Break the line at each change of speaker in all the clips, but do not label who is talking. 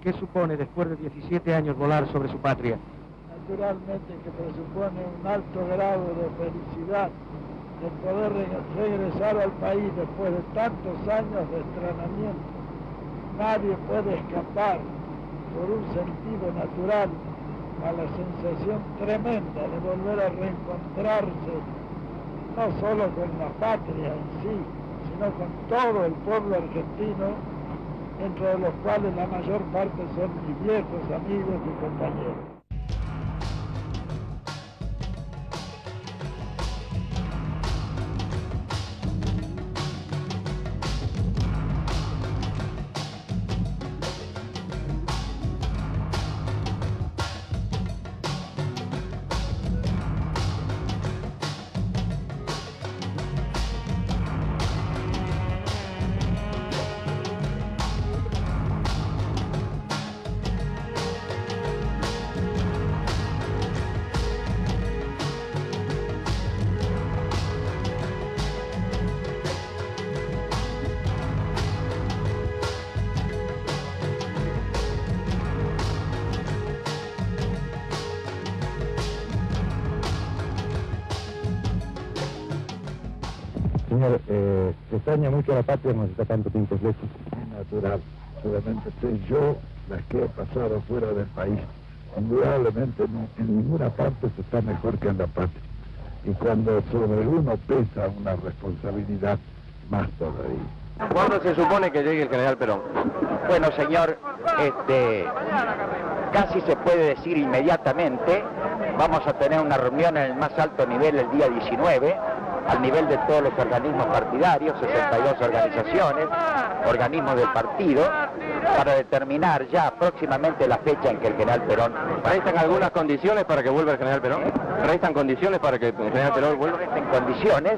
¿qué supone después de 17 años volar sobre su patria?
Naturalmente que presupone un alto grado de felicidad de poder regresar al país después de tantos años de entrenamiento. Nadie puede escapar por un sentido natural a la sensación tremenda de volver a reencontrarse no solo con la patria en sí, sino con todo el pueblo argentino, entre los cuales la mayor parte son mis viejos amigos y compañeros.
Señor, se extraña mucho a la patria cuando está tanto tiempo lejos.
Natural, solamente sé yo las que he pasado fuera del país. Indudablemente en ninguna parte se está mejor que en la patria. Y cuando sobre uno pesa una responsabilidad, más todavía.
¿Cuándo se supone que llegue el general Perón? Bueno, señor, casi se puede decir inmediatamente. Vamos a tener una reunión en el más alto nivel el día 19, al nivel de todos los organismos partidarios, 62 organizaciones, organismos del partido, para determinar ya próximamente la fecha en que el general Perón...
¿Restan algunas condiciones para que vuelva el general Perón? ¿Restan condiciones para que el general Perón vuelva?
No restan condiciones,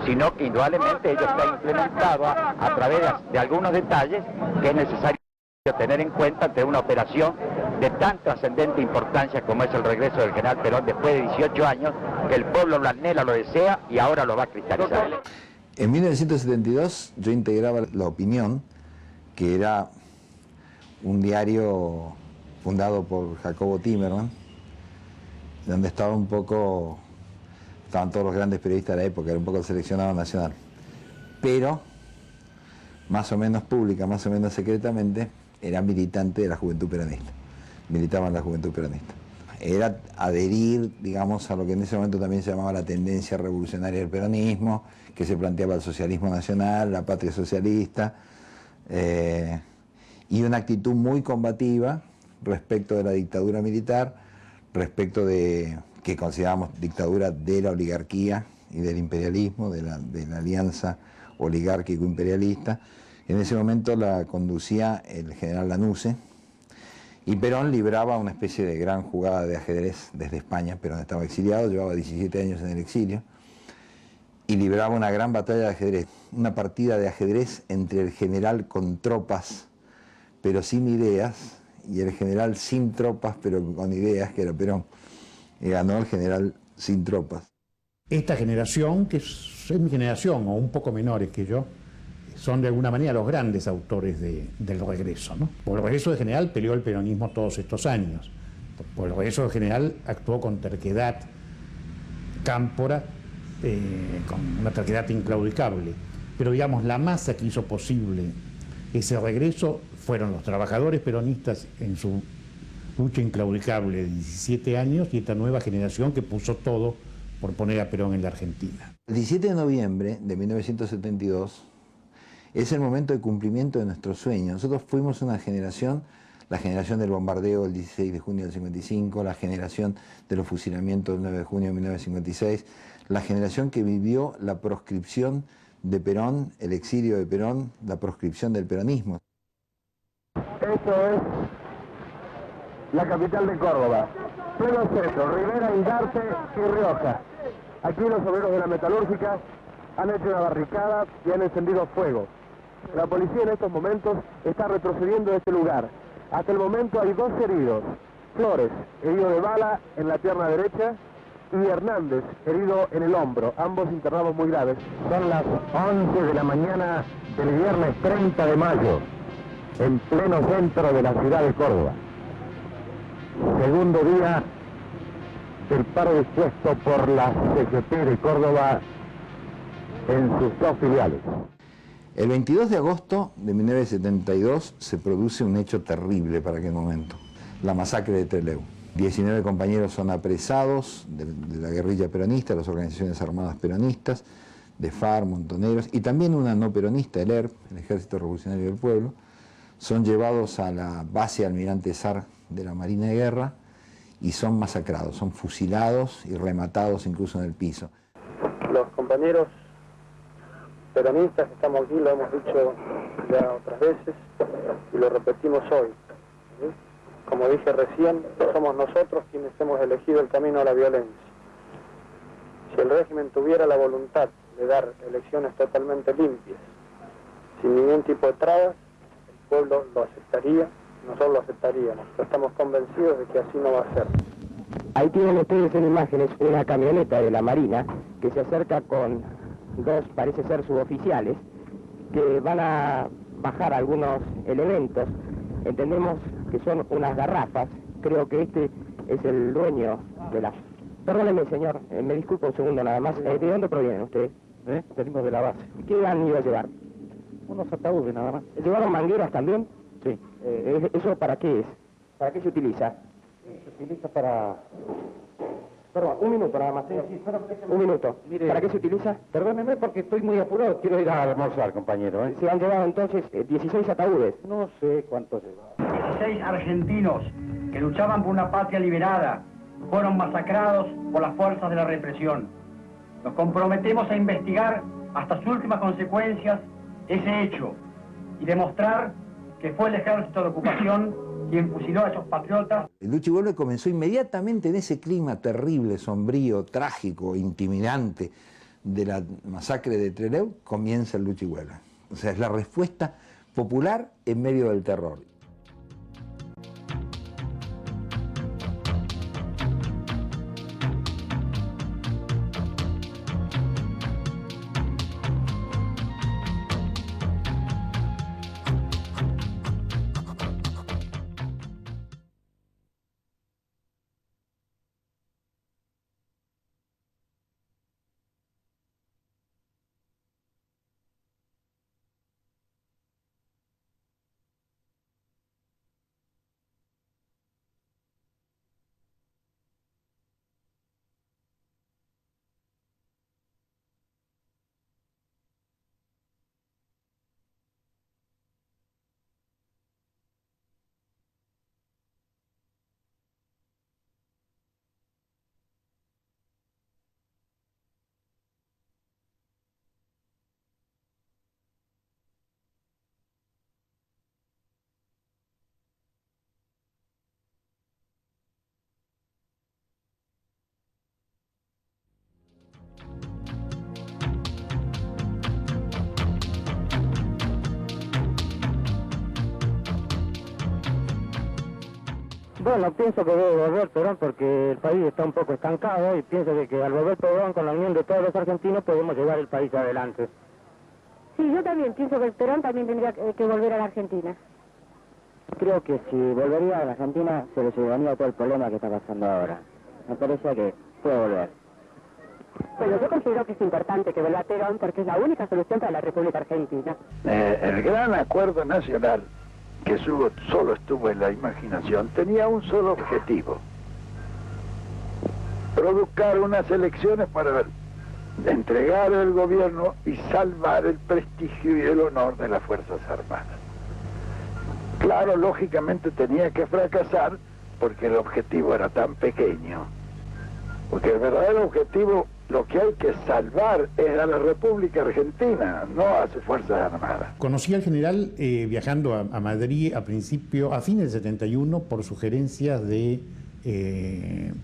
sino que indudablemente ello está implementado a través de algunos detalles que es necesario tener en cuenta ante una operación de tan trascendente importancia como es el regreso del general Perón después de 18 años, que el pueblo lo anhela, lo desea y ahora lo va a cristalizar.
En 1972 yo integraba La Opinión, que era un diario fundado por Jacobo Timerman, donde estaban todos los grandes periodistas de la época, era un poco el seleccionado nacional, pero más o menos pública, más o menos secretamente, era militante de la Juventud Peronista, militaba en la Juventud Peronista. Era adherir, digamos, a lo que en ese momento también se llamaba la tendencia revolucionaria del peronismo, que se planteaba el socialismo nacional, la patria socialista, y una actitud muy combativa respecto de la dictadura militar, respecto de que considerábamos dictadura de la oligarquía y del imperialismo, de la alianza oligárquico-imperialista. En ese momento la conducía el general Lanusse, y Perón libraba una especie de gran jugada de ajedrez desde España. Perón estaba exiliado, llevaba 17 años en el exilio, y libraba una gran batalla de ajedrez, una partida de ajedrez entre el general con tropas pero sin ideas, y el general sin tropas pero con ideas, que era Perón. Y ganó el general sin tropas.
Esta generación, que es mi generación, o un poco menores que yo, son de alguna manera los grandes autores del regreso, ¿no? Por el regreso del general peleó el peronismo todos estos años. Por el regreso del general actuó con terquedad cámpora, con una terquedad inclaudicable. Pero digamos, la masa que hizo posible ese regreso fueron los trabajadores peronistas en su lucha inclaudicable de 17 años, y esta nueva generación que puso todo por poner a Perón en la Argentina.
El 17 de noviembre de 1972 es el momento de cumplimiento de nuestro sueño. Nosotros fuimos una generación, la generación del bombardeo del 16 de junio del 55, la generación de los fusilamientos del 9 de junio de 1956, la generación que vivió la proscripción de Perón, el exilio de Perón, la proscripción del peronismo.
Esto es la capital de Córdoba, pleno centro, Rivera, Ingarte y Rioja. Aquí los obreros de la metalúrgica han hecho una barricada y han encendido fuego. La policía en estos momentos está retrocediendo de este lugar. Hasta el momento hay 2 heridos. Flores, herido de bala en la pierna derecha, y Hernández, herido en el hombro, ambos internados muy graves.
Son las 11 de la mañana del viernes 30 de mayo.
en pleno centro de la ciudad de Córdoba. Segundo día del paro dispuesto por la CGT de Córdoba en sus dos filiales.
El 22 de agosto de 1972 se produce un hecho terrible para aquel momento, la masacre de Trelew. 19 compañeros son apresados de la guerrilla peronista, de las organizaciones armadas peronistas, de FARC, Montoneros, y también una no peronista, el ERP, el Ejército Revolucionario del Pueblo, son llevados a la base Almirante Sar de la Marina de Guerra y son masacrados, son fusilados y rematados incluso en el piso.
Los compañeros peronistas que estamos aquí, lo hemos dicho ya otras veces y lo repetimos hoy. ¿Sí? Como dije recién, somos nosotros quienes hemos elegido el camino a la violencia. Si el régimen tuviera la voluntad de dar elecciones totalmente limpias, sin ningún tipo de trabas, el pueblo lo aceptaría, nosotros lo aceptaríamos. Pero estamos convencidos de que así no va a ser.
Ahí tienen ustedes en imágenes una camioneta de la Marina que se acerca con dos, parece ser suboficiales, que van a bajar algunos elementos. Entendemos que son unas garrafas. Creo que este es el dueño de las... Perdóneme, señor, me disculpo un segundo nada más. ¿De dónde provienen ustedes?
Venimos de la base.
¿Qué han ido a llevar?
Unos ataúdes nada más.
¿Llevaron mangueras también?
Sí.
¿Eso para qué es? ¿Para qué se utiliza?
Se utiliza para...
Perdón, un minuto nada más. Un minuto.
Mire,
¿Para qué se utiliza?
Perdóneme porque estoy muy apurado. Quiero ir a almorzar, compañero.
Se han llevado entonces 16 ataúdes.
No sé cuántos lleva.
16 argentinos que luchaban por una patria liberada fueron masacrados por las fuerzas de la represión. Nos comprometemos a investigar hasta sus últimas consecuencias ese hecho y demostrar que fue el ejército de ocupación quien fusiló a esos patriotas.
El lucha y vuelve comenzó inmediatamente en ese clima terrible, sombrío, trágico, intimidante de la masacre de Trelew, comienza el lucha y vuelve. O sea, es la respuesta popular en medio del terror.
Bueno, pienso que debe volver Perón porque el país está un poco estancado y pienso que al volver Perón con la unión de todos los argentinos podemos llevar el país adelante.
Sí, yo también pienso que Perón también tendría que volver a la Argentina.
Creo que si volvería a la Argentina se le llevaría todo el problema que está pasando ahora. Me parece que puede volver.
Bueno, yo considero que es importante que vuelva Perón porque es la única solución para la República Argentina.
El gran acuerdo nacional, que solo estuvo en la imaginación, tenía un solo objetivo: provocar unas elecciones para entregar el gobierno y salvar el prestigio y el honor de las Fuerzas Armadas. Claro, lógicamente tenía que fracasar porque el objetivo era tan pequeño, porque el verdadero objetivo, lo que hay que salvar es a la República Argentina, no a sus Fuerzas Armadas.
Conocí al general viajando a Madrid a fines del 71 por sugerencias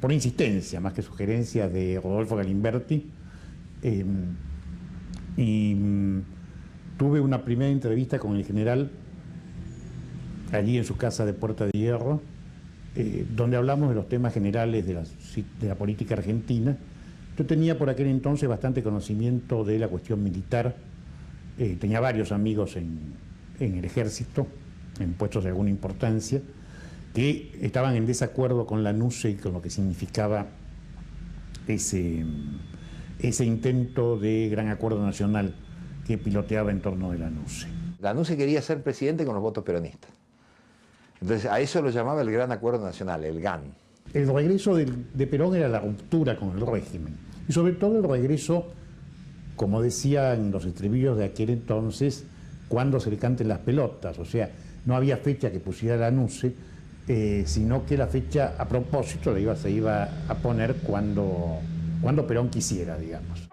por insistencia, más que sugerencias de Rodolfo Galimberti, tuve una primera entrevista con el general allí en su casa de Puerta de Hierro, donde hablamos de los temas generales de la política argentina. Yo tenía por aquel entonces bastante conocimiento de la cuestión militar, tenía varios amigos en el ejército, en puestos de alguna importancia, que estaban en desacuerdo con la NUCE y con lo que significaba ese intento de gran acuerdo nacional que piloteaba en torno de la NUCE.
La NUCE quería ser presidente con los votos peronistas. Entonces a eso lo llamaba el Gran Acuerdo Nacional, el GAN.
El regreso de Perón era la ruptura con el régimen. Y sobre todo el regreso, como decía en los estribillos de aquel entonces, cuando se le canten las pelotas. O sea, no había fecha que pusiera la NUCE, sino que la fecha a propósito se iba a poner cuando Perón quisiera, digamos.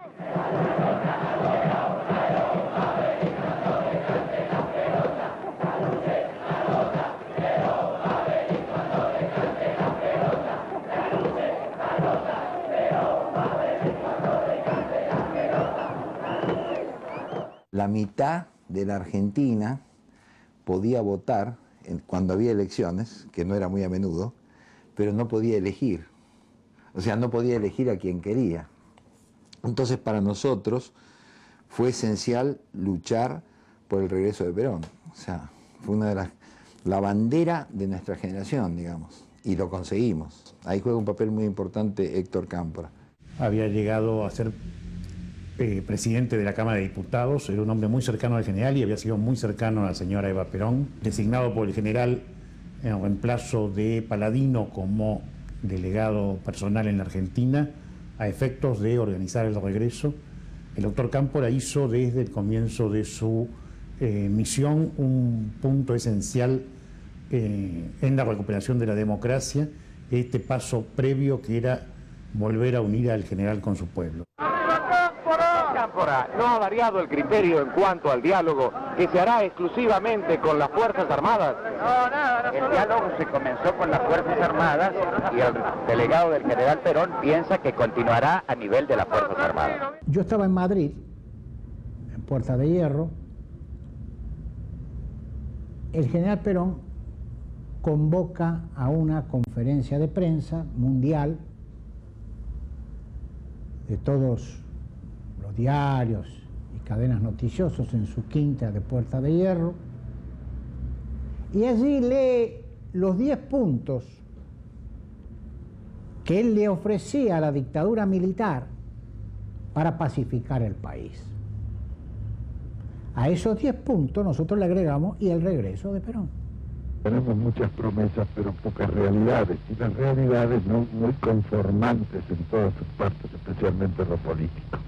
La mitad de la Argentina podía votar cuando había elecciones, que no era muy a menudo, pero no podía elegir. O sea, no podía elegir a quien quería. Entonces, para nosotros fue esencial luchar por el regreso de Perón. O sea, fue la bandera de nuestra generación, digamos, y lo conseguimos. Ahí juega un papel muy importante Héctor Cámpora.
Había llegado a ser presidente de la Cámara de Diputados, era un hombre muy cercano al general y había sido muy cercano a la señora Eva Perón, designado por el general en reemplazo de Paladino como delegado personal en la Argentina, a efectos de organizar el regreso. El doctor Cámpora hizo desde el comienzo de su misión un punto esencial en la recuperación de la democracia, este paso previo que era volver a unir al general con su pueblo.
Cámpora, ¿no ha variado el criterio en cuanto al diálogo que se hará exclusivamente con las Fuerzas Armadas?
El diálogo se comenzó con las Fuerzas Armadas y el delegado del general Perón piensa que continuará a nivel de las Fuerzas Armadas.
Yo estaba en Madrid, en Puerta de Hierro. El general Perón convoca a una conferencia de prensa mundial de todos los diarios y cadenas noticiosos en su quinta de Puerta de Hierro, y allí lee los 10 puntos que él le ofrecía a la dictadura militar para pacificar el país. A esos 10 puntos nosotros le agregamos y el regreso de Perón.
Tenemos muchas promesas, pero pocas realidades, y las realidades no muy conformantes en todas sus partes, especialmente lo político.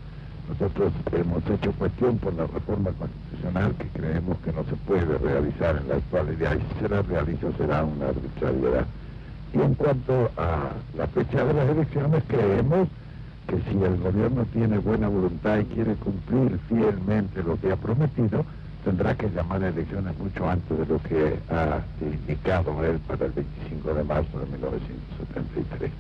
Nosotros hemos hecho cuestión por la reforma constitucional que creemos que no se puede realizar en la actualidad, y si se la realiza será una arbitrariedad. Y en cuanto a la fecha de las elecciones, creemos que si el gobierno tiene buena voluntad y quiere cumplir fielmente lo que ha prometido, tendrá que llamar a elecciones mucho antes de lo que ha indicado él para el 25 de marzo de 1973.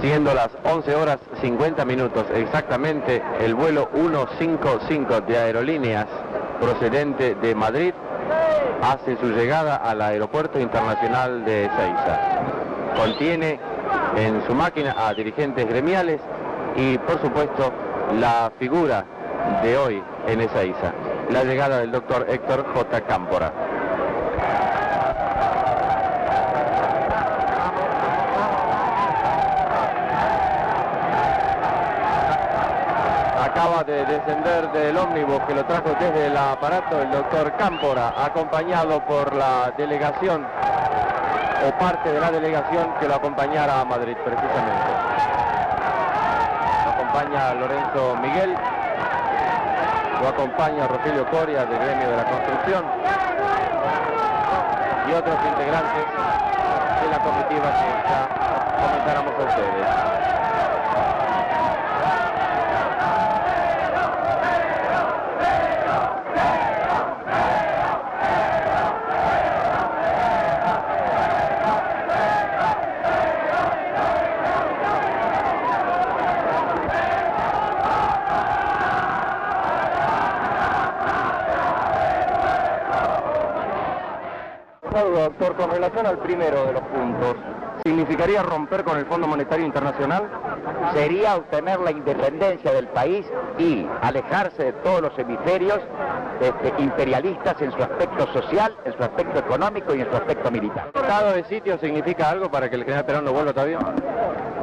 Siendo las 11 horas 50 minutos exactamente, el vuelo 155 de Aerolíneas procedente de Madrid hace su llegada al Aeropuerto Internacional de Ezeiza. Contiene en su máquina a dirigentes gremiales y, por supuesto, la figura de hoy en Ezeiza, la llegada del doctor Héctor J. Cámpora. Acaba de descender del ómnibus que lo trajo desde el aparato el doctor Cámpora, acompañado por la delegación o parte de la delegación que lo acompañara a Madrid precisamente. Lo acompaña Lorenzo Miguel, lo acompaña Rogelio Coria del gremio de la construcción y otros integrantes de la comitiva que ya comentáramos a ustedes.
Doctor, con relación al primero de los puntos, ¿significaría romper con el Fondo Monetario Internacional?
Sería obtener la independencia del país y alejarse de todos los hemisferios imperialistas en su aspecto social, en su aspecto económico y en su aspecto militar.
¿Estado de sitio significa algo para que el general Perón no vuelva todavía?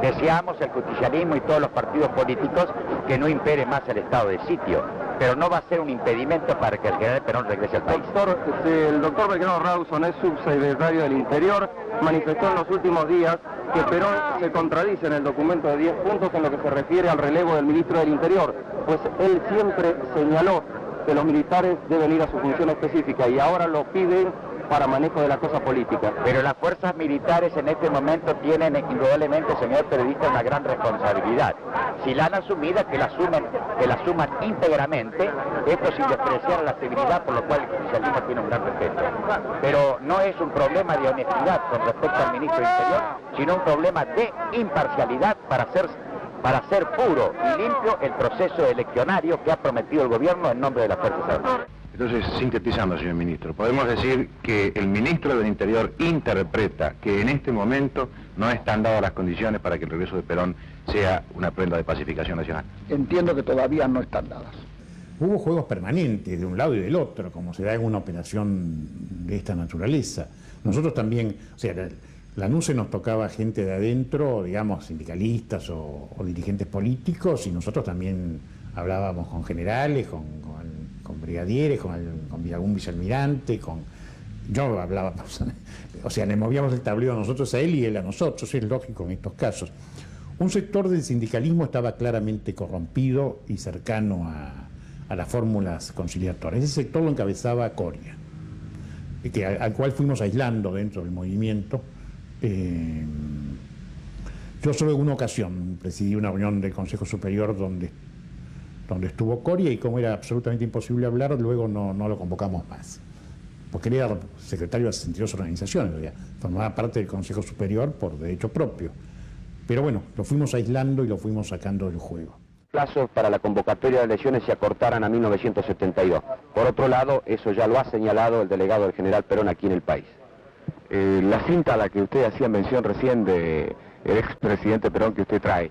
Deseamos el justicialismo y todos los partidos políticos que no impere más el estado de sitio, pero no va a ser un impedimento para que el general Perón regrese al país.
Doctor, el doctor Belgrano Rawson es subsecretario del Interior, manifestó en los últimos días que Perón se contradice en el documento de 10 puntos en lo que se refiere al relevo del ministro del Interior, pues él siempre señaló que los militares deben ir a su función específica y ahora lo piden para manejo de la cosa política.
Pero las fuerzas militares en este momento tienen indudablemente, señor periodista, una gran responsabilidad. Si la han asumido, que la asuman íntegramente, esto sin despreciar la civilidad, por lo cual el justicialismo tiene un gran respeto. Pero no es un problema de honestidad con respecto al ministro del Interior, sino un problema de imparcialidad para hacer puro y limpio el proceso eleccionario que ha prometido el gobierno en nombre de las Fuerzas Armadas.
Entonces, sintetizando, señor ministro, podemos decir que el ministro del Interior interpreta que en este momento no están dadas las condiciones para que el regreso de Perón sea una prenda de pacificación nacional.
Entiendo que todavía no están dadas.
Hubo juegos permanentes de un lado y del otro, como se da en una operación de esta naturaleza. Nosotros también, o sea, la NUCE nos tocaba gente de adentro, digamos, sindicalistas o dirigentes políticos, y nosotros también hablábamos con generales, con brigadieres, con algún vicealmirante, yo hablaba, o sea, le movíamos el tablero a nosotros a él y él a nosotros, es lógico en estos casos. Un sector del sindicalismo estaba claramente corrompido y cercano a las fórmulas conciliatorias. Ese sector lo encabezaba Coria, al cual fuimos aislando dentro del movimiento. Yo solo en una ocasión presidí una reunión del Consejo Superior donde estuvo Coria, y como era absolutamente imposible hablar, luego no lo convocamos más. Porque él era secretario de 62 organizaciones, formaba parte del Consejo Superior por derecho propio. Pero bueno, lo fuimos aislando y lo fuimos sacando del juego.
Plazos para la convocatoria de elecciones se acortaran a 1972. Por otro lado, eso ya lo ha señalado el delegado del general Perón aquí en el país.
La cinta a la que usted hacía mención recién del expresidente Perón que usted trae,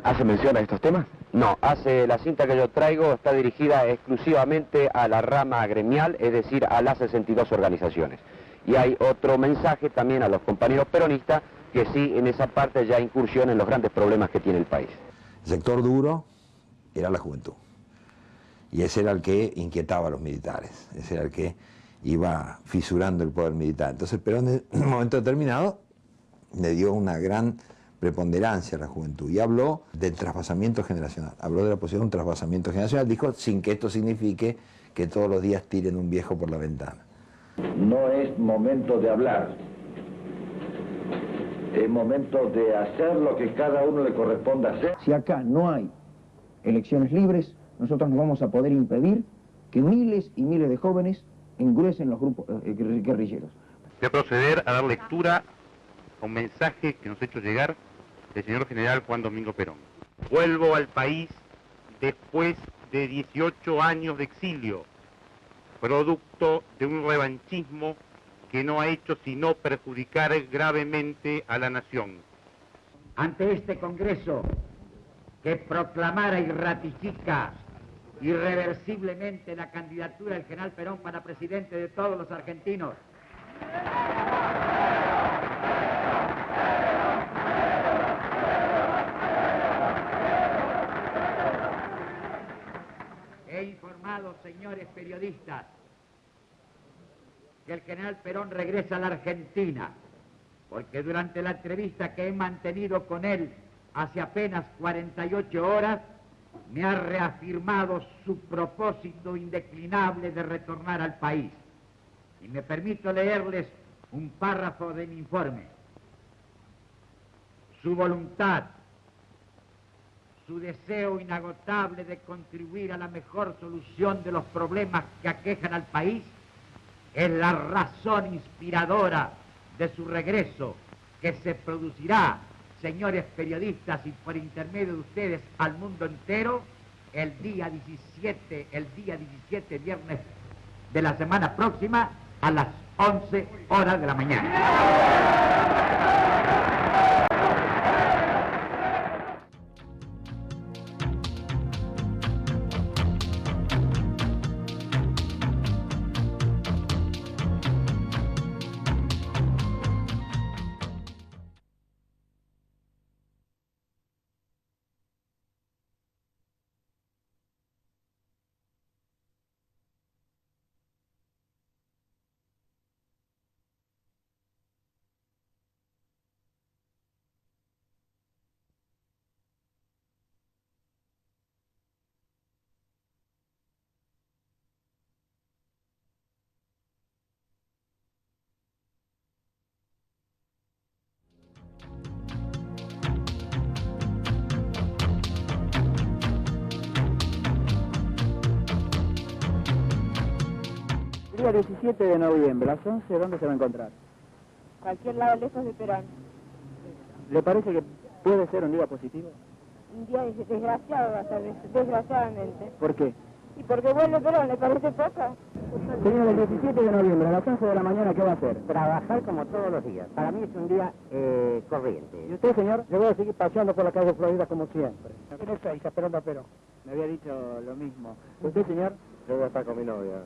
¿hace mención a estos temas?
No, la cinta que yo traigo está dirigida exclusivamente a la rama gremial, es decir, a las 62 organizaciones. Y hay otro mensaje también a los compañeros peronistas que sí, en esa parte ya incursiona en los grandes problemas que tiene el país.
El sector duro era la juventud. Y ese era el que inquietaba a los militares, ese era el que iba fisurando el poder militar. Entonces Perón en un momento determinado le dio una gran preponderancia a la juventud y habló del traspasamiento generacional, habló de la posibilidad de un traspasamiento generacional, dijo sin que esto signifique que todos los días tiren un viejo por la ventana.
No es momento de hablar, es momento de hacer lo que cada uno le corresponda hacer.
Si acá no hay elecciones libres, nosotros no vamos a poder impedir que miles y miles de jóvenes engruesen los grupos guerrilleros.
Voy a proceder a dar lectura a un mensaje que nos ha hecho llegar el señor general Juan Domingo Perón. Vuelvo al país después de 18 años de exilio, producto de un revanchismo que no ha hecho sino perjudicar gravemente a la nación.
Ante este Congreso que proclamara y ratifica irreversiblemente la candidatura del general Perón para presidente de todos los argentinos, he informado, señores periodistas, que el general Perón regresa a la Argentina, porque durante la entrevista que he mantenido con él hace apenas 48 horas, me ha reafirmado su propósito indeclinable de retornar al país. Y me permito leerles un párrafo de mi informe. Su voluntad, su deseo inagotable de contribuir a la mejor solución de los problemas que aquejan al país es la razón inspiradora de su regreso, que se producirá, señores periodistas, y por intermedio de ustedes al mundo entero, el día 17, viernes de la semana próxima, a las 11 horas de la mañana.
Día 17 de noviembre, a las 11, ¿dónde se va a encontrar?
Cualquier lado lejos de Perón.
¿Le parece que puede ser un día positivo?
Un día desgraciado va a ser, desgraciadamente.
¿Por qué?
¿Y porque vuelve Perón? ¿Le parece poco?
Señor, el 17 de noviembre, a las 11 de la mañana, ¿qué va a hacer?
Trabajar como todos los días. Para mí es un día corriente.
¿Y usted, señor? Yo voy a seguir paseando por la calle Florida como siempre. ¿Quién está ahí esperando a Perón? Me había dicho lo mismo. ¿Usted, señor?
Yo voy a estar con mi novia.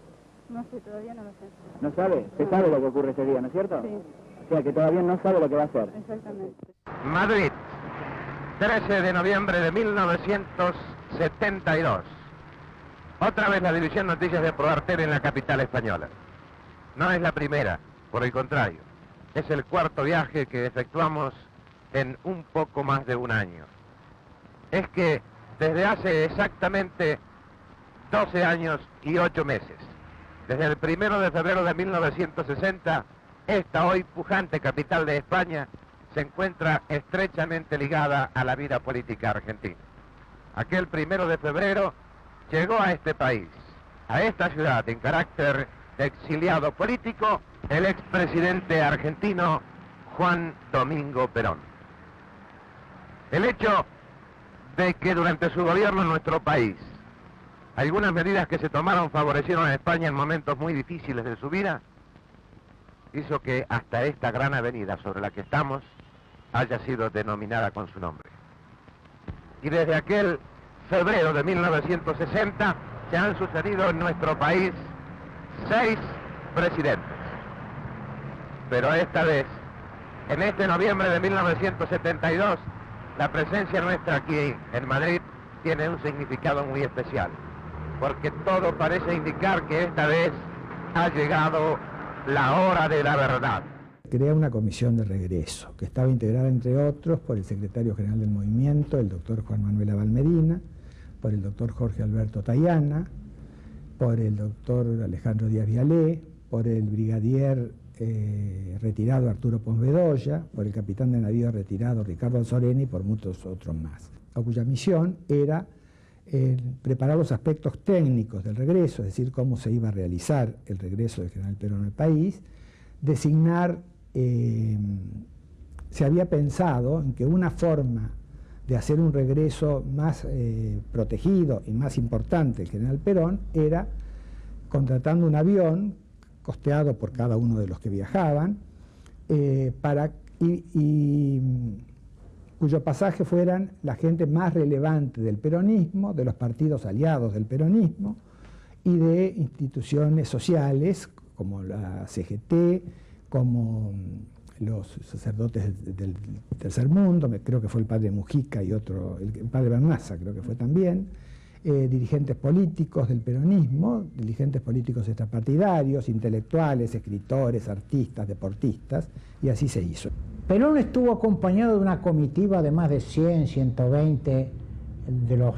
No sé, todavía no lo sé.
¿No sabe? Usted sabe lo que ocurre ese día, ¿no es cierto?
Sí.
O sea, que todavía no sabe lo que va a hacer.
Exactamente.
Madrid, 13 de noviembre de 1972. Otra vez la División Noticias de ProArtel en la capital española. No es la primera, por el contrario. Es el cuarto viaje que efectuamos en un poco más de un año. Es que desde hace exactamente 12 años y 8 meses, desde el 1 de febrero de 1960, esta hoy pujante capital de España se encuentra estrechamente ligada a la vida política argentina. Aquel 1 de febrero llegó a este país, a esta ciudad, en carácter de exiliado político, el expresidente argentino Juan Domingo Perón. El hecho de que durante su gobierno en nuestro país algunas medidas que se tomaron favorecieron a España en momentos muy difíciles de su vida, hizo que hasta esta gran avenida sobre la que estamos haya sido denominada con su nombre. Y desde aquel febrero de 1960 se han sucedido en nuestro país 6 presidentes. Pero esta vez, en este noviembre de 1972, la presencia nuestra aquí en Madrid tiene un significado muy especial, porque todo parece indicar que esta vez ha llegado la hora de la verdad.
Crea una comisión de regreso, que estaba integrada, entre otros, por el secretario general del movimiento, el doctor Juan Manuel Abal Medina, por el doctor Jorge Alberto Tayana, por el doctor Alejandro Díaz Vialé, por el brigadier retirado Arturo Pons Bedoya, por el capitán de navío retirado Ricardo Anzorena y por muchos otros más, a cuya misión era preparar los aspectos técnicos del regreso, es decir, cómo se iba a realizar el regreso del general Perón al país, designar, se había pensado en que una forma de hacer un regreso más protegido y más importante del general Perón era contratando un avión costeado por cada uno de los que viajaban, cuyo pasaje fueran la gente más relevante del peronismo, de los partidos aliados del peronismo y de instituciones sociales como la CGT, como los sacerdotes del Tercer Mundo, creo que fue el padre Mujica y otro, el padre Bernaza creo que fue también, dirigentes políticos del peronismo, dirigentes políticos extrapartidarios, intelectuales, escritores, artistas, deportistas, y así se hizo.
Perón estuvo acompañado de una comitiva de más de 100, 120 de los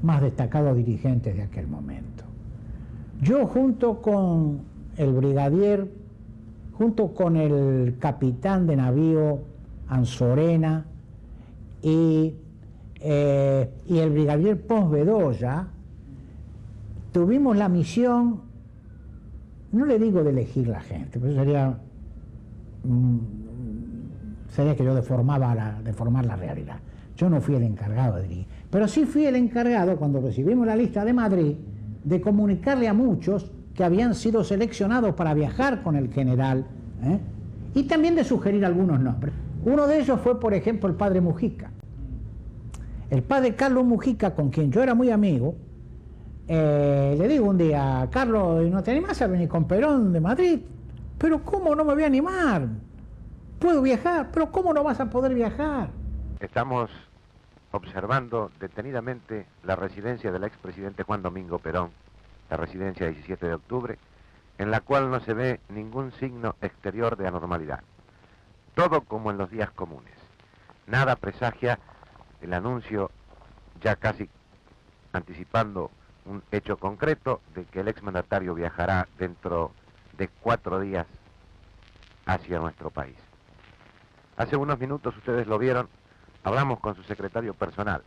más destacados dirigentes de aquel momento. Yo junto con el brigadier, junto con el capitán de navío Anzorena y el brigadier Pons Bedoya, tuvimos la misión, no le digo de elegir la gente, pero sería que yo deformar la realidad. Yo no fui el encargado de dirigir, pero sí fui el encargado, cuando recibimos la lista de Madrid, de comunicarle a muchos que habían sido seleccionados para viajar con el general, y también de sugerir algunos nombres. Uno de ellos fue, por ejemplo, el padre Mujica. El padre Carlos Mujica, con quien yo era muy amigo, le digo un día: Carlos, ¿no te animás a venir con Perón de Madrid? Pero ¿cómo no me voy a animar? Puedo viajar, pero ¿cómo no vas a poder viajar?
Estamos observando detenidamente la residencia del expresidente Juan Domingo Perón, la residencia 17 de octubre, en la cual no se ve ningún signo exterior de anormalidad. Todo como en los días comunes. Nada presagia el anuncio, ya casi anticipando un hecho concreto, de que el exmandatario viajará dentro de 4 días hacia nuestro país. Hace unos minutos, ustedes lo vieron, hablamos con su secretario personal.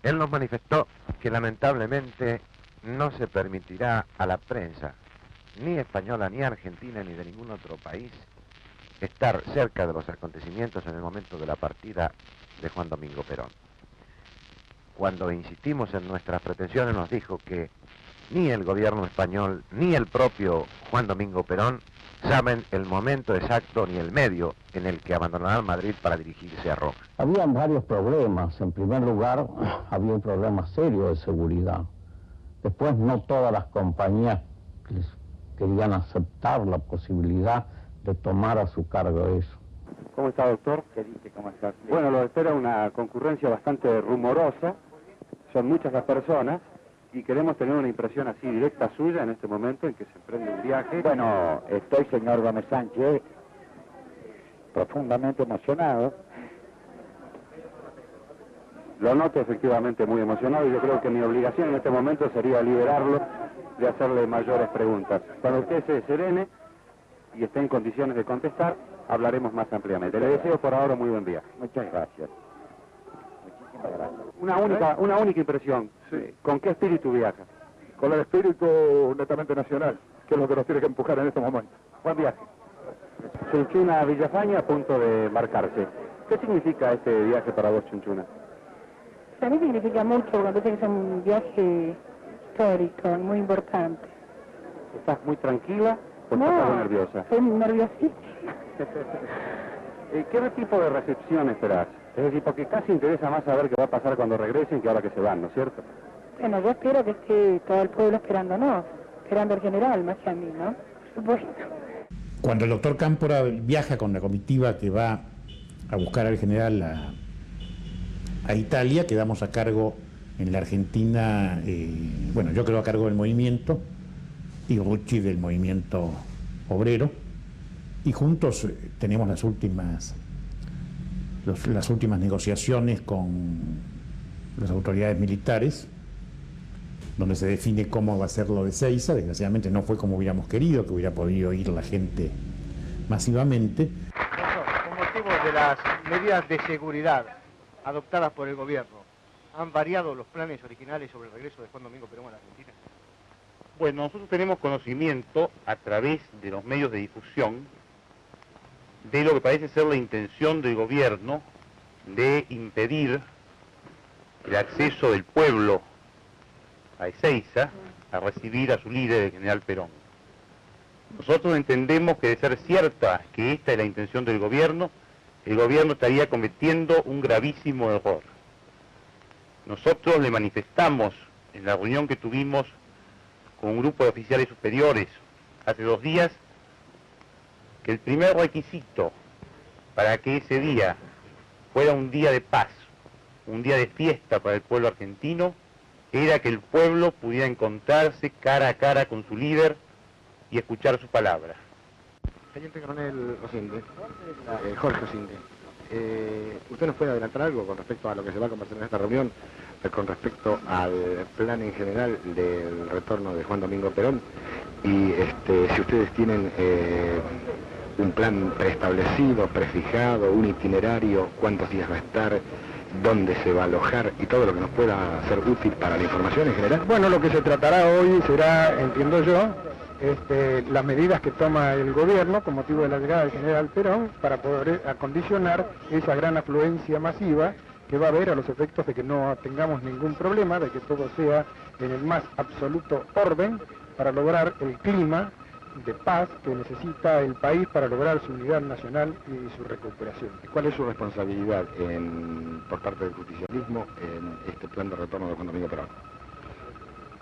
Él nos manifestó que lamentablemente no se permitirá a la prensa, ni española, ni argentina, ni de ningún otro país, estar cerca de los acontecimientos en el momento de la partida de Juan Domingo Perón. Cuando insistimos en nuestras pretensiones, nos dijo que ni el gobierno español, ni el propio Juan Domingo Perón saben el momento exacto ni el medio en el que abandonarán Madrid para dirigirse a Roma.
Habían varios problemas. En primer lugar, había un problema serio de seguridad. Después, no todas las compañías querían aceptar la posibilidad de tomar a su cargo eso.
¿Cómo está, doctor?
¿Qué dice? ¿Cómo está?
Bueno, lo espera una concurrencia bastante rumorosa. Son muchas las personas y queremos tener una impresión así directa suya en este momento en que se emprende un viaje.
Bueno, estoy, señor Gómez Sánchez, profundamente emocionado.
Lo noto efectivamente muy emocionado y yo creo que mi obligación en este momento sería liberarlo de hacerle mayores preguntas. Cuando usted se serene y esté en condiciones de contestar, hablaremos más ampliamente. Le deseo por ahora muy buen viaje.
Muchas gracias. Muchísimas gracias.
Una única impresión.
Sí.
¿Con qué espíritu viaja?
Con el espíritu netamente nacional, que es lo que nos tiene que empujar en este momento.
Buen viaje. Chunchuna Villafaña a punto de marcarse. ¿Qué significa este viaje para vos, Chunchuna?
Para mí significa mucho, porque es un viaje histórico, muy importante.
¿Estás muy tranquila o estás algo nerviosa?
Estoy nerviosísima.
¿Qué tipo de recepción esperás? Es decir, porque casi interesa más saber qué va a pasar cuando regresen que ahora que se van, ¿no es cierto?
Bueno, yo espero que esté todo el pueblo esperándonos, esperando al general, más que a mí, ¿no? Por supuesto.
Cuando el doctor Cámpora viaja con la comitiva que va a buscar al general a Italia, quedamos a cargo en la Argentina, bueno, yo quedo a cargo del movimiento y Rucci del movimiento obrero, y juntos tenemos las últimas negociaciones con las autoridades militares, donde se define cómo va a ser lo de Seiza. Desgraciadamente no fue como hubiéramos querido, que hubiera podido ir la gente masivamente.
Con motivo de las medidas de seguridad adoptadas por el gobierno, ¿han variado los planes originales sobre el regreso de Juan Domingo Perón a la Argentina?
Bueno, nosotros tenemos conocimiento a través de los medios de difusión de lo que parece ser la intención del gobierno de impedir el acceso del pueblo a Ezeiza a recibir a su líder, el general Perón. Nosotros entendemos que de ser cierta que esta es la intención del gobierno, el gobierno estaría cometiendo un gravísimo error. Nosotros le manifestamos en la reunión que tuvimos con un grupo de oficiales superiores hace 2 días que el primer requisito para que ese día fuera un día de paz, un día de fiesta para el pueblo argentino, era que el pueblo pudiera encontrarse cara a cara con su líder y escuchar su palabra.
Teniente Coronel Osinde, Jorge Osinde, ¿usted nos puede adelantar algo con respecto a lo que se va a conversar en esta reunión, con respecto al plan en general del retorno de Juan Domingo Perón? Y si ustedes tienen un plan preestablecido, prefijado, un itinerario, cuántos días va a estar, dónde se va a alojar y todo lo que nos pueda ser útil para la información en general.
Bueno, lo que se tratará hoy será, entiendo yo, las medidas que toma el gobierno con motivo de la llegada del general Perón para poder acondicionar esa gran afluencia masiva que va a haber a los efectos de que no tengamos ningún problema, de que todo sea en el más absoluto orden para lograr el clima de paz que necesita el país para lograr su unidad nacional y su recuperación.
¿Cuál es su responsabilidad por parte del justicialismo en este plan de retorno de Juan Domingo Perón?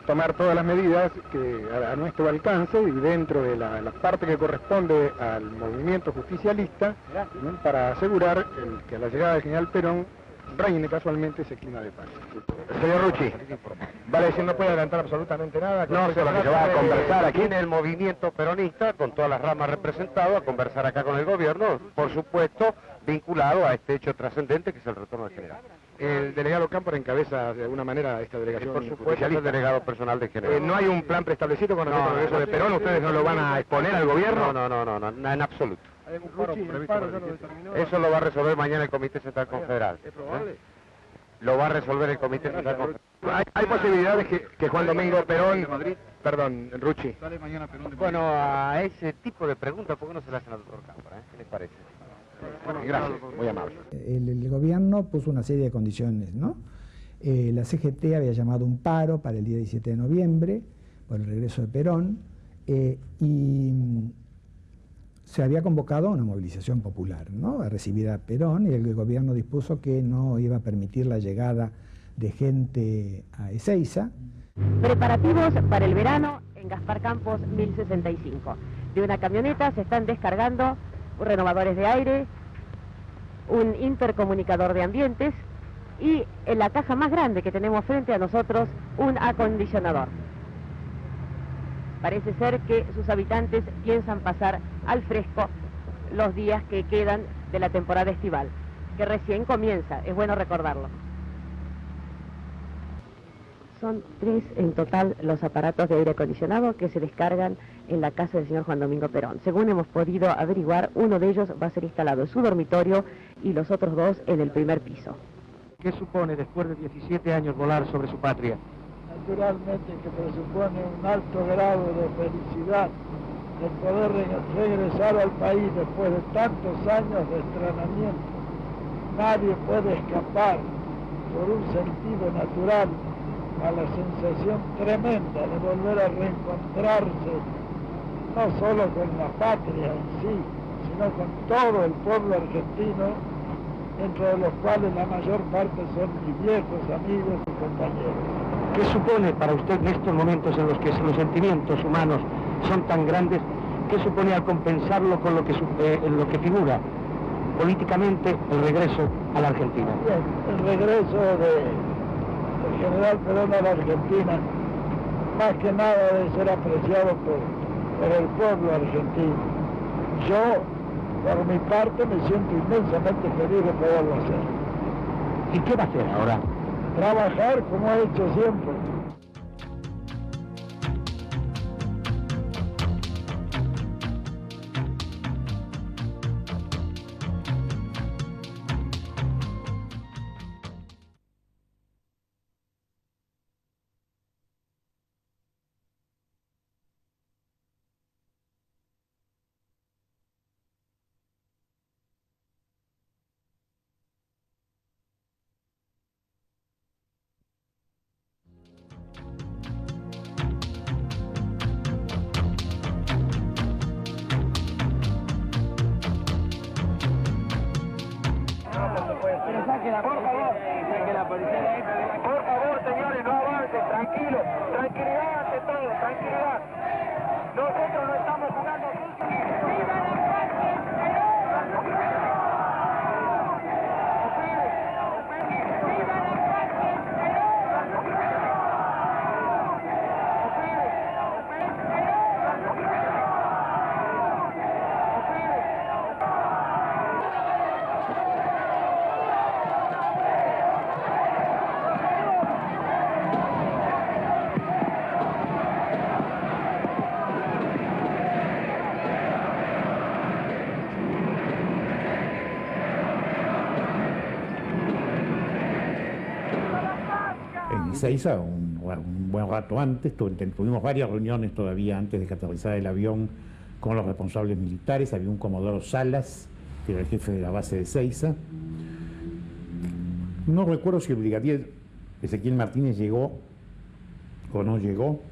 Tomar todas las medidas que a nuestro alcance y dentro de la parte que corresponde al movimiento justicialista, ¿no?, para asegurar que a la llegada del general Perón reine casualmente ese clima de paz.
Señor Rucci, vale decir, no puede adelantar absolutamente nada.
No, se va a conversar aquí en el movimiento peronista, con todas las ramas representadas, a conversar acá con el gobierno, por supuesto, vinculado a este hecho trascendente que es el retorno del general.
El delegado Cámpora encabeza de alguna manera esta delegación.
Por supuesto, es el delegado personal del general.
¿No hay un plan preestablecido con respecto al regreso de Perón? ¿Ustedes no lo van a exponer al gobierno?
No, en absoluto. Eso lo va a resolver mañana el Comité Central Confederal.
¿Es probable?
Lo va a resolver el Comité Central Confederal.
¿Hay posibilidades que Juan Domingo Perón... Perdón, Rucci.
Bueno, a ese tipo de preguntas, ¿por qué no se le hacen al doctor Cámpora? ¿Qué les parece?
Bueno, gracias, muy amable.
El gobierno puso una serie de condiciones, ¿no? La CGT había llamado un paro para el día 17 de noviembre por el regreso de Perón y se había convocado a una movilización popular, ¿no?, a recibir a Perón, y el gobierno dispuso que no iba a permitir la llegada de gente a Ezeiza.
Preparativos para el verano en Gaspar Campos 1065. De una camioneta se están descargando renovadores de aire, un intercomunicador de ambientes y en la caja más grande que tenemos frente a nosotros, un acondicionador. Parece ser que sus habitantes piensan pasar al fresco los días que quedan de la temporada estival, que recién comienza, es bueno recordarlo. Son 3 en total los aparatos de aire acondicionado que se descargan en la casa del señor Juan Domingo Perón. Según hemos podido averiguar, uno de ellos va a ser instalado en su dormitorio y los otros 2 en el primer piso.
¿Qué supone después de 17 años volar sobre su patria?
Naturalmente que presupone un alto grado de felicidad de poder regresar al país después de tantos años de estrenamiento. Nadie puede escapar por un sentido natural a la sensación tremenda de volver a reencontrarse no solo con la patria en sí, sino con todo el pueblo argentino, dentro de los cuales la mayor parte son mis viejos amigos y compañeros.
¿Qué supone para usted en estos momentos en los que los sentimientos humanos son tan grandes, qué supone al compensarlo con lo que figura políticamente el regreso a la Argentina?
Bien, el regreso del general Perón a la Argentina, más que nada debe ser apreciado por el pueblo argentino. Yo, por mi parte, me siento inmensamente feliz de poderlo hacer.
¿Y qué va a hacer ahora?
Trabajar como he hecho siempre.
Por favor, señores, no avancen, tranquilos, tranquilidad ante todo, tranquilidad. Nosotros no estamos jugando. ¡Viva la patria!
Ezeiza, un buen rato antes, tuvimos varias reuniones todavía antes de que aterrizara el avión con los responsables militares. Había un comodoro Salas, que era el jefe de la base de Ezeiza. No recuerdo si el brigadier Ezequiel Martínez llegó o no llegó.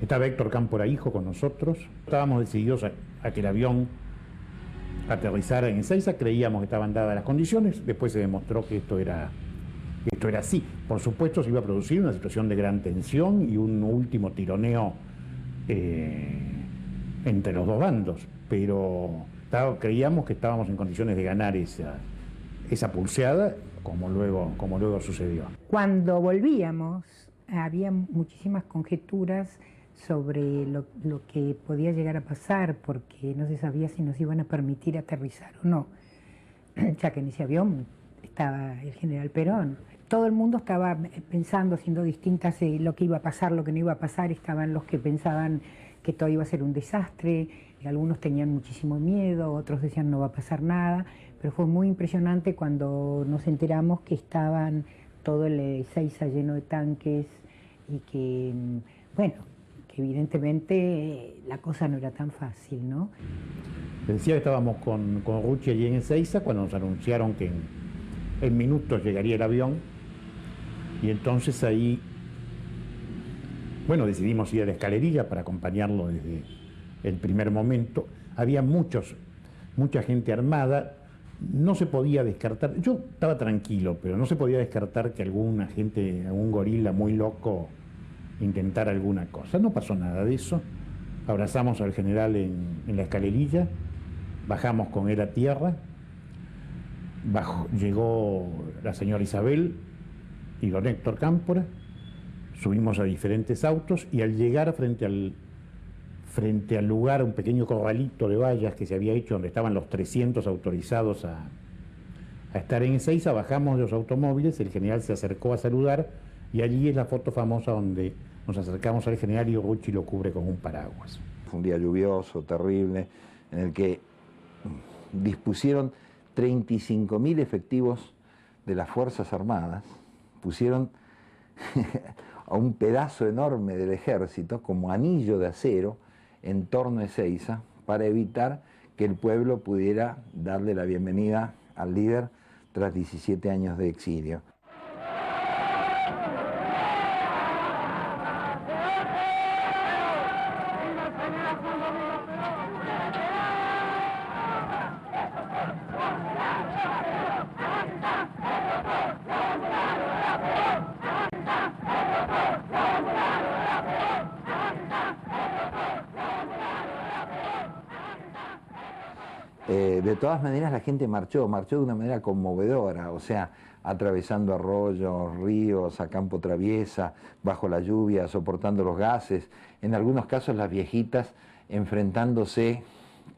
Estaba Héctor Cámpora hijo con nosotros. Estábamos decididos a que el avión aterrizara en Ezeiza, creíamos que estaban dadas las condiciones, después se demostró que esto era así. Por supuesto se iba a producir una situación de gran tensión y un último tironeo entre los dos bandos, pero creíamos que estábamos en condiciones de ganar esa pulseada, como luego sucedió.
Cuando volvíamos había muchísimas conjeturas sobre lo que podía llegar a pasar, porque no se sabía si nos iban a permitir aterrizar o no, ya que en ese avión estaba el general Perón. Todo el mundo estaba pensando, siendo distintas lo que iba a pasar, lo que no iba a pasar. Estaban los que pensaban que todo iba a ser un desastre, y algunos tenían muchísimo miedo, otros decían no va a pasar nada, pero fue muy impresionante cuando nos enteramos que estaban todo el Ezeiza lleno de tanques y que, bueno, que evidentemente la cosa no era tan fácil, ¿no?
Decía que estábamos con Rucci allí en Ezeiza cuando nos anunciaron que en minutos llegaría el avión, y entonces ahí, bueno, decidimos ir a la escalerilla para acompañarlo desde el primer momento. Había mucha gente armada, no se podía descartar, yo estaba tranquilo, pero no se podía descartar que algún gorila muy loco intentara alguna cosa. No pasó nada de eso. Abrazamos al general en la escalerilla, bajamos con él a tierra, llegó la señora Isabel y don Héctor Cámpora, subimos a diferentes autos y al llegar frente al lugar, un pequeño corralito de vallas que se había hecho donde estaban los 300 autorizados a estar en Ezeiza, bajamos de los automóviles, el general se acercó a saludar y allí es la foto famosa donde nos acercamos al general y Rucci lo cubre con un paraguas.
Fue un día lluvioso, terrible, en el que dispusieron 35.000 efectivos de las Fuerzas Armadas, pusieron a un pedazo enorme del ejército como anillo de acero en torno a Ezeiza para evitar que el pueblo pudiera darle la bienvenida al líder tras 17 años de exilio. De todas maneras la gente marchó de una manera conmovedora, o sea, atravesando arroyos, ríos, a campo traviesa, bajo la lluvia, soportando los gases, en algunos casos las viejitas enfrentándose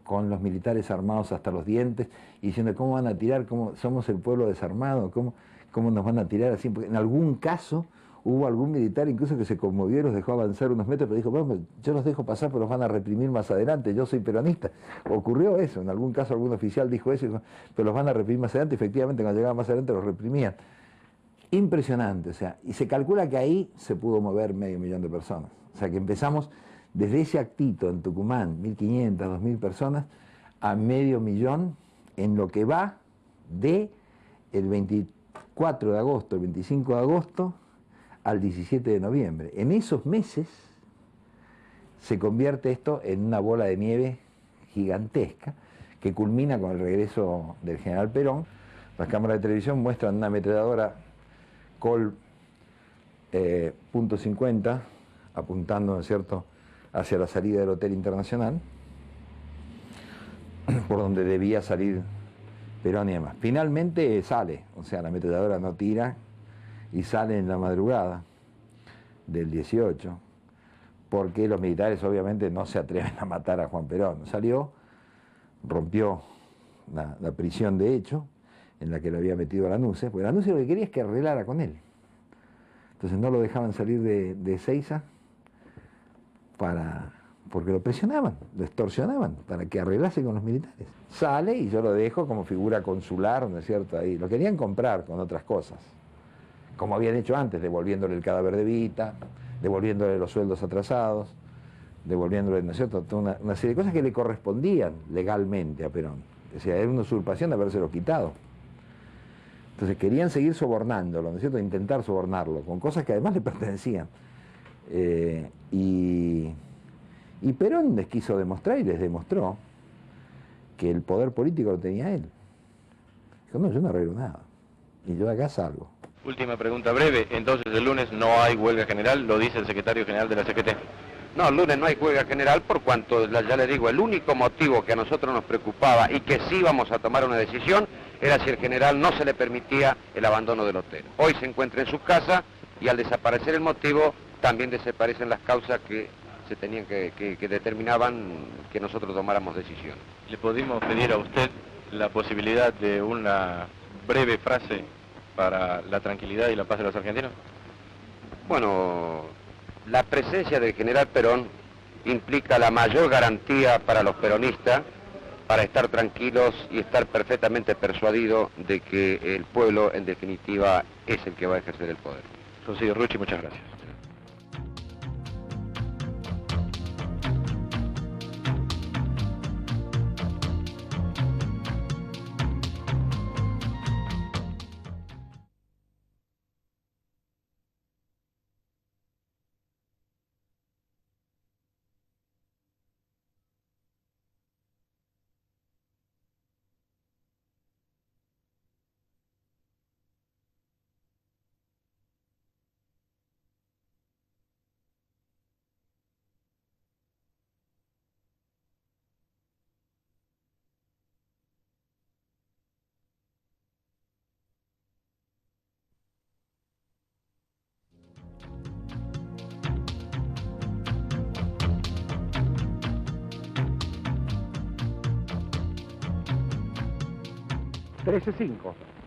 con los militares armados hasta los dientes y diciendo cómo van a tirar, cómo somos el pueblo desarmado, cómo nos van a tirar así, porque en algún caso hubo algún militar incluso que se conmovió y los dejó avanzar unos metros, pero dijo, bueno, yo los dejo pasar, pero los van a reprimir más adelante, yo soy peronista. Ocurrió eso, en algún caso algún oficial dijo eso, pero los van a reprimir más adelante, efectivamente cuando llegaban más adelante los reprimían. Impresionante, o sea, y se calcula que ahí se pudo mover 500.000 de personas. O sea, que empezamos desde ese actito en Tucumán, 1.500, 2.000 personas, a 500.000 en lo que va de el 24 de agosto, el 25 de agosto, al 17 de noviembre. En esos meses se convierte esto en una bola de nieve gigantesca que culmina con el regreso del general Perón. Las cámaras de televisión muestran una ametralladora Colt .50 apuntando, ¿no es cierto?, hacia la salida del Hotel Internacional, por donde debía salir Perón y demás. Finalmente sale, o sea, la ametralladora no tira, y sale en la madrugada del 18, porque los militares obviamente no se atreven a matar a Juan Perón. Salió, rompió la prisión de hecho, en la que lo había metido a Lanusse, porque Lanusse lo que quería es que arreglara con él. Entonces no lo dejaban salir de Ezeiza porque lo presionaban, lo extorsionaban para que arreglase con los militares. Sale y yo lo dejo como figura consular, ¿no es cierto? Ahí lo querían comprar con otras cosas, como habían hecho antes, devolviéndole el cadáver de Evita, devolviéndole los sueldos atrasados, devolviéndole, ¿no es cierto?, toda una serie de cosas que le correspondían legalmente a Perón. O sea, era una usurpación de habérselo quitado. Entonces querían seguir sobornándolo, ¿no es cierto?, intentar sobornarlo, con cosas que además le pertenecían. Y Perón les quiso demostrar y les demostró que el poder político lo tenía él. Dijo, no, yo no arreglo nada, y yo de acá salgo.
Última pregunta breve, entonces el lunes no hay huelga general, lo dice el secretario general de la CGT.
No, el lunes no hay huelga general por cuanto, ya le digo, el único motivo que a nosotros nos preocupaba y que sí íbamos a tomar una decisión era si el general no se le permitía el abandono del hotel. Hoy se encuentra en su casa y al desaparecer el motivo también desaparecen las causas que se tenían que determinaban que nosotros tomáramos decisión.
¿Le podemos pedir a usted la posibilidad de una breve frase para la tranquilidad y la paz de los argentinos?
Bueno, la presencia del general Perón implica la mayor garantía para los peronistas para estar tranquilos y estar perfectamente persuadidos de que el pueblo, en definitiva, es el que va a ejercer el poder.
José Rucci, muchas gracias.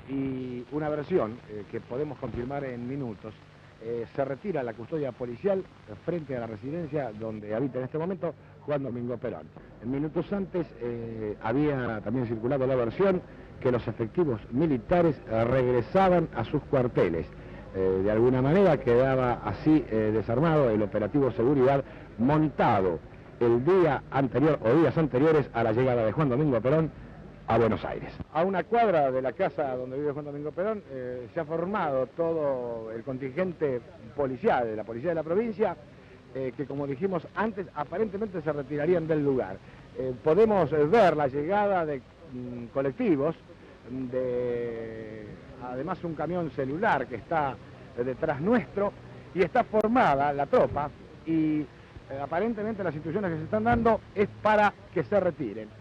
Y una versión que podemos confirmar en minutos, se retira la custodia policial frente a la residencia donde habita en este momento Juan Domingo Perón. En minutos antes había también circulado la versión que los efectivos militares regresaban a sus cuarteles. De alguna manera quedaba así desarmado el operativo seguridad montado el día anterior o días anteriores a la llegada de Juan Domingo Perón a Buenos Aires. A una cuadra de la casa donde vive Juan Domingo Perón se ha formado todo el contingente policial de la policía de la provincia que, como dijimos antes, aparentemente se retirarían del lugar. Podemos ver la llegada de colectivos, además un camión celular que está detrás nuestro, y está formada la tropa y aparentemente las instrucciones que se están dando es para que se retiren.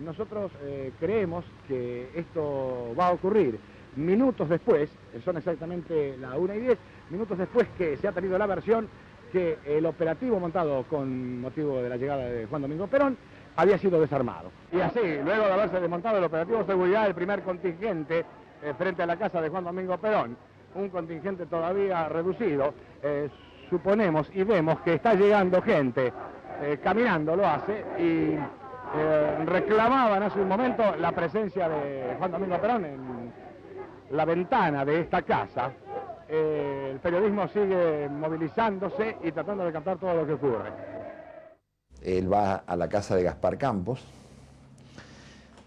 Nosotros creemos que esto va a ocurrir minutos después, son exactamente la 1:10, minutos después que se ha tenido la versión que el operativo montado con motivo de la llegada de Juan Domingo Perón había sido desarmado. Y así, luego de haberse desmontado el operativo de seguridad, el primer contingente frente a la casa de Juan Domingo Perón, un contingente todavía reducido, suponemos y vemos que está llegando gente, caminando lo hace, y reclamaban hace un momento la presencia de Juan Domingo Perón en la ventana de esta casa. El periodismo sigue movilizándose y tratando de captar todo lo que ocurre.
Él va a la casa de Gaspar Campos,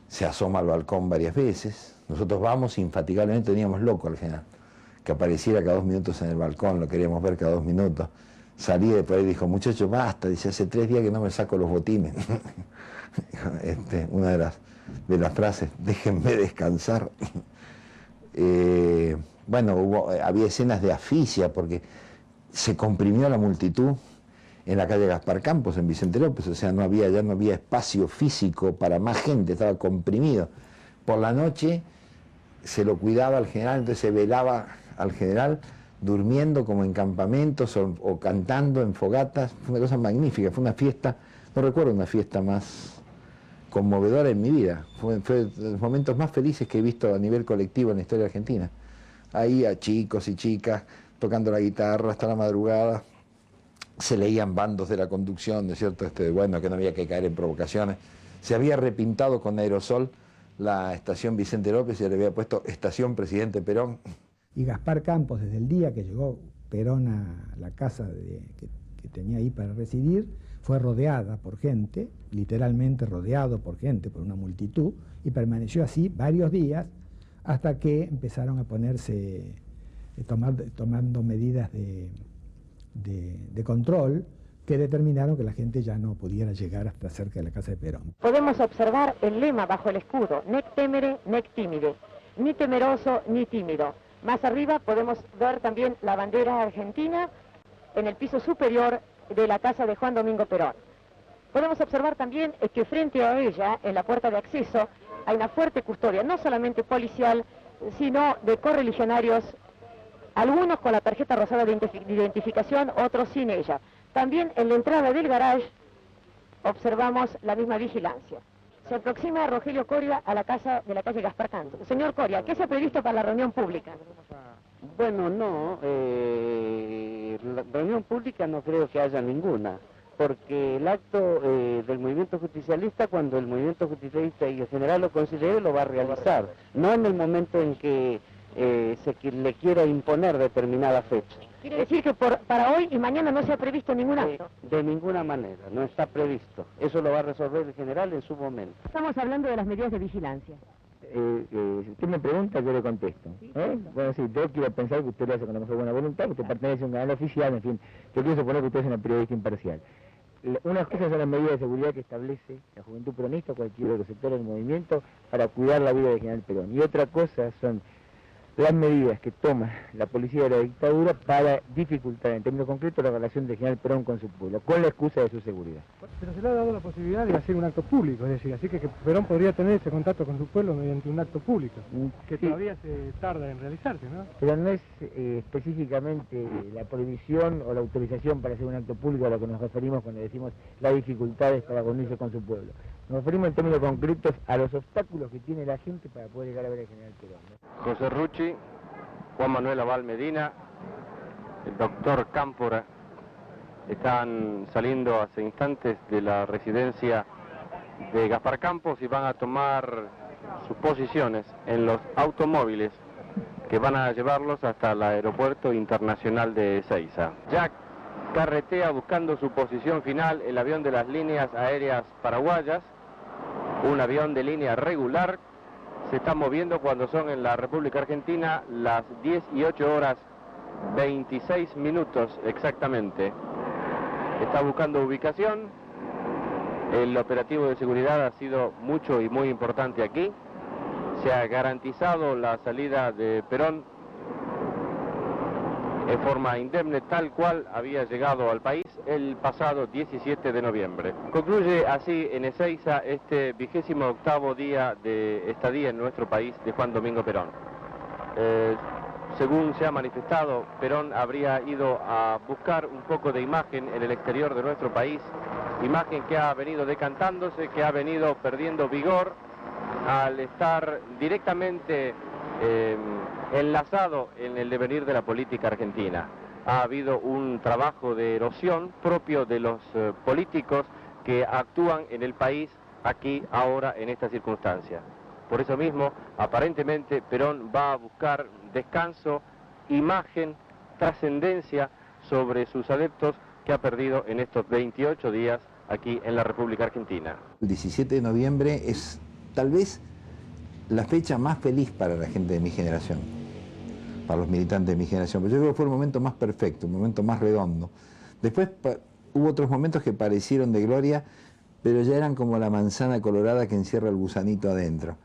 se asoma al balcón varias veces, nosotros vamos infatigablemente, teníamos loco al general, que apareciera cada 2 minutos en el balcón, lo queríamos ver cada 2 minutos. Salí de por ahí y dijo, muchacho, basta, dice, hace 3 días que no me saco los botines. Una de las frases, déjenme descansar. Bueno, había escenas de asfixia porque se comprimió la multitud en la calle Gaspar Campos, en Vicente López, o sea, ya no había espacio físico para más gente, estaba comprimido. Por la noche se lo cuidaba al general, entonces se velaba al general durmiendo como en campamentos o cantando en fogatas. Fue una cosa magnífica, fue una fiesta, no recuerdo una fiesta más conmovedora en mi vida. Fue de los momentos más felices que he visto a nivel colectivo en la historia argentina. Ahí a chicos y chicas tocando la guitarra hasta la madrugada, se leían bandos de la conducción, ¿no es cierto? Bueno, que no había que caer en provocaciones. Se había repintado con aerosol la estación Vicente López y se le había puesto Estación Presidente Perón.
Y Gaspar Campos, desde el día que llegó Perón a la casa que tenía ahí para residir, fue rodeada por gente, literalmente rodeado por gente, por una multitud, y permaneció así varios días hasta que empezaron a ponerse, tomando medidas de de control que determinaron que la gente ya no pudiera llegar hasta cerca de la casa de Perón.
Podemos observar el lema bajo el escudo, nec temere, nec timide, ni temeroso ni tímido. Más arriba podemos ver también la bandera argentina en el piso superior de la casa de Juan Domingo Perón. Podemos observar también que frente a ella, en la puerta de acceso, hay una fuerte custodia, no solamente policial, sino de correligionarios, algunos con la tarjeta rosada de identificación, otros sin ella. También en la entrada del garage observamos la misma vigilancia. Se aproxima Rogelio Coria a la casa de la calle Gaspar Canto. Señor Coria, ¿qué se ha previsto para la reunión pública?
Bueno, no, la reunión pública no creo que haya ninguna, porque el acto del movimiento justicialista, cuando el movimiento justicialista y el general lo considere, lo va a realizar, no en el momento en que le quiera imponer determinada fecha.
Quiere decir que para hoy y mañana no se ha previsto ningún acto.
De ninguna manera, no está previsto. Eso lo va a resolver el general en su momento.
Estamos hablando de las medidas de vigilancia.
Si usted me pregunta, yo le contesto. Bueno, sí, yo quiero pensar que usted lo hace con la mejor buena voluntad, que usted pertenece a un canal oficial, en fin, yo quiero suponer que usted es una periodista imparcial. Unas cosas son las medidas de seguridad que establece la Juventud Peronista, cualquier otro sector del movimiento, para cuidar la vida del general Perón. Y otra cosa son las medidas que toma la policía de la dictadura para dificultar en términos concretos la relación del general Perón con su pueblo, con la excusa de su seguridad.
Pero se le ha dado la posibilidad de hacer un acto público, es decir, así que Perón podría tener ese contacto con su pueblo mediante un acto público, que
sí,
todavía se tarda en realizarse, ¿no?
Pero no es específicamente la prohibición o la autorización para hacer un acto público a lo que nos referimos cuando decimos las dificultades para reunirse con su pueblo. Nos referimos en términos concretos a los obstáculos que tiene la gente para poder llegar a ver al general Perón, ¿no?
José Rucci, Juan Manuel Aval Medina, el doctor Cámpora, están saliendo hace instantes de la residencia de Gaspar Campos y van a tomar sus posiciones en los automóviles que van a llevarlos hasta el aeropuerto internacional de Ezeiza. Ya carretea buscando su posición final el avión de las líneas aéreas paraguayas, un avión de línea regular. Se está moviendo cuando son en la República Argentina las 18:26 exactamente. Está buscando ubicación. El operativo de seguridad ha sido mucho y muy importante aquí. Se ha garantizado la salida de Perón en forma indemne, tal cual había llegado al país el pasado 17 de noviembre. Concluye así en Ezeiza este 28º día de estadía en nuestro país de Juan Domingo Perón. Según se ha manifestado, Perón habría ido a buscar un poco de imagen en el exterior de nuestro país, imagen que ha venido decantándose, que ha venido perdiendo vigor al estar directamente enlazado en el devenir de la política argentina. Ha habido un trabajo de erosión propio de los políticos que actúan en el país aquí, ahora, en esta circunstancia. Por eso mismo, aparentemente, Perón va a buscar descanso, imagen, trascendencia sobre sus adeptos que ha perdido en estos 28 días aquí en la República Argentina.
El 17 de noviembre es tal vez la fecha más feliz para la gente de mi generación, para los militantes de mi generación, pero yo creo que fue el momento más perfecto, el momento más redondo. Después hubo otros momentos que parecieron de gloria, pero ya eran como la manzana colorada que encierra el gusanito adentro.